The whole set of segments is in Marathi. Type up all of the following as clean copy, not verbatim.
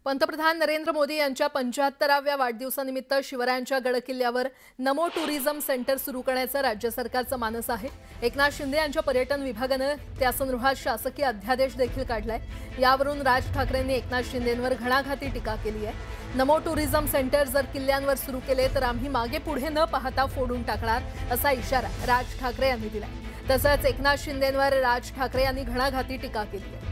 पंतप्रधान नरेंद्र मोदी यांच्या 75व्या वाढदिवसानिमित्त शिवरायांच्या गडकिल्ल्यावर नमो टुरिझम सेंटर सुरू करण्याचं राज्य सरकारचं मानस आहे। एकनाथ शिंदे यांच्या पर्यटन विभागानं त्यासंदर्भात शासकीय अध्यादेश देखील काढलाय। यावरून राज ठाकरेंनी एकनाथ शिंदेंवर घणाघाती टीका केली आहे। नमो टुरिझम सेंटर जर किल्ल्यांवर सुरू केले तर आम्ही मागे पुढे न पाहता फोडून टाकणार असा इशारा राज ठाकरे यांनी दिलाय। तसंच एकनाथ शिंदेंवर राज ठाकरे यांनी घणाघाती टीका केली आहे।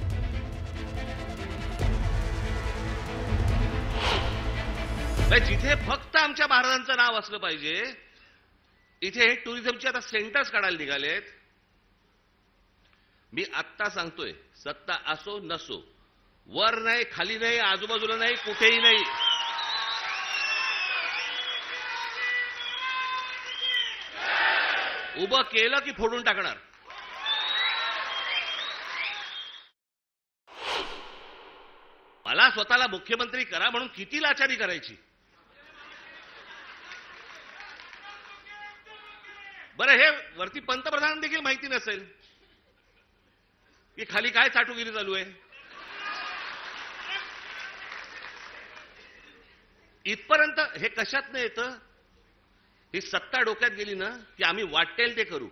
जिथे फक्त आमच्या महाराजांचं नाव असलं पाहिजे, इथे हे टुरिझमचे आता सेंटर्स काढायला निघालेत। मी आत्ता सांगतोय, सत्ता असो नसो, वर नाही, खाली नाही, आजूबाजूला नाही, कुठेही नाही, उभं केलं की फोडून टाकणार। मला स्वतःला मुख्यमंत्री करा म्हणून किती लाचारी करायची। बरं, हे वरती पंतप्रधान देखील माहिती नसेल की खाली काय चाटुगिरी चालू आहे। इथपर्यंत हे कशात नाही येतं, ही सत्ता डोक्यात गेली ना की आम्ही वाटेल ते करू।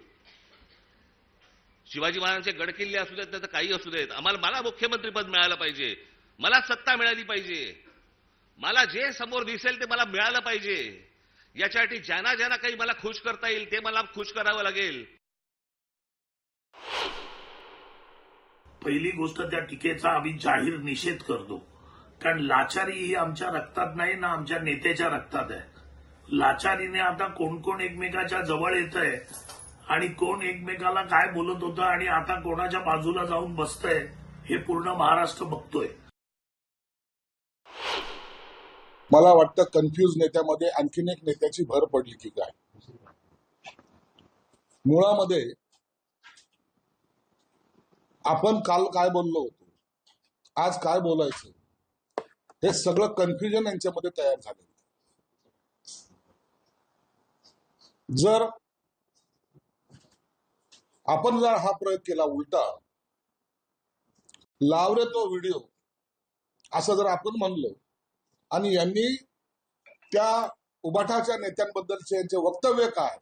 शिवाजी महाराजांचे गडकिल्ले असू देत, तर काही असू देत, मला मुख्यमंत्रीपद मिळालं पाहिजे, मला सत्ता मिळाली पाहिजे, मला जे समोर दिसेल ते मला मिळालं पाहिजे। याच्यासाठी ज्यांना ज्यांना काही मला खुश करता येईल ते मला खुश करावं लागेल। पहिली गोष्ट, त्या टीकेचा आम्ही जाहीर निषेध करतो, कारण लाचारी ही आमच्या रक्तात नाही ना आमच्या नेत्याच्या रक्तात आहे। लाचारीने आता कोण कोण एकमेकाच्या जवळ येत आहे आणि कोण एकमेकाला काय बोलत होतं आणि आता कोणाच्या बाजूला जाऊन बसतंय हे पूर्ण महाराष्ट्र बघतोय। मला वाटतं कन्फ्यूज नेत्यामध्ये आणखीन एक नेत्याची भर पडली की काय। मुळामध्ये आपण काल काय बोललो होतो, आज काय बोलायचं, हे सगळं कन्फ्युजन यांच्यामध्ये तयार झालं। जर आपण हा प्रयोग केला उलटा, लाव रे तो व्हिडिओ असं जर आपण म्हणलो आणि यांनी त्या उबाठाच्या नेत्यांबद्दलचे यांचे वक्तव्य काय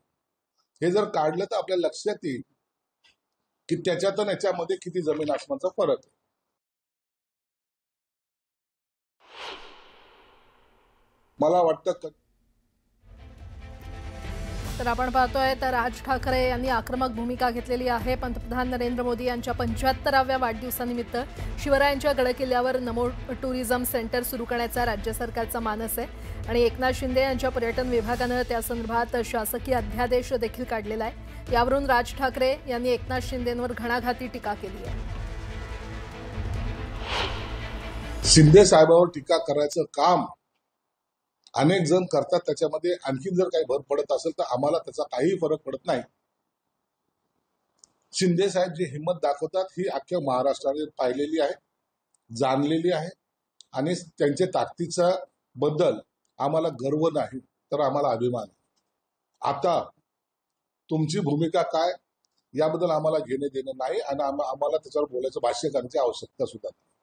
हे जर काढलं तर आपल्या लक्षात येईल की त्याच्यात आणि याच्यामध्ये किती जमीन आसमानचा फरक आहे। मला वाटतं तर आपण पाहतोय तर राज ठाकरे यांनी आक्रमक भूमिका घेतलेली आहे। पंतप्रधान नरेंद्र मोदी यांच्या 75व्या वाढदिवसानिमित्त शिवरायांच्या गडकिल्ल्यावर नमो टुरिझम सेंटर सुरू करण्याचा राज्य सरकारचा मानस आहे आणि एकनाथ शिंदे यांच्या पर्यटन विभागानं त्यासंदर्भात शासकीय अध्यादेश देखील काढलेला आहे। यावरून राज ठाकरे यांनी एकनाथ शिंदेंवर घणाघाती टीका केली आहे। शिंदे साहेबांवर टीका करायचं काम अनेक जण करतात, त्याच्यामध्ये आणखी जर काही भर पडत असेल तर आम्हाला त्याचा काही फरक पडत नाही। शिंदे साहेब जी हिंमत दाखवतात ही अख्ख्या महाराष्ट्राने पाहिलेली आहे, जाणलेली आहे आणि त्यांच्या ताकदीचा बद्दल आम्हाला गर्व नाही तर आम्हाला अभिमान आहे। आता तुमची भूमिका काय याबद्दल आम्हाला घेणे देणे नाही आणि आम्हाला त्याच्यावर बोलायचं, भाष्य करण्याची आवश्यकता सुद्धा नाही।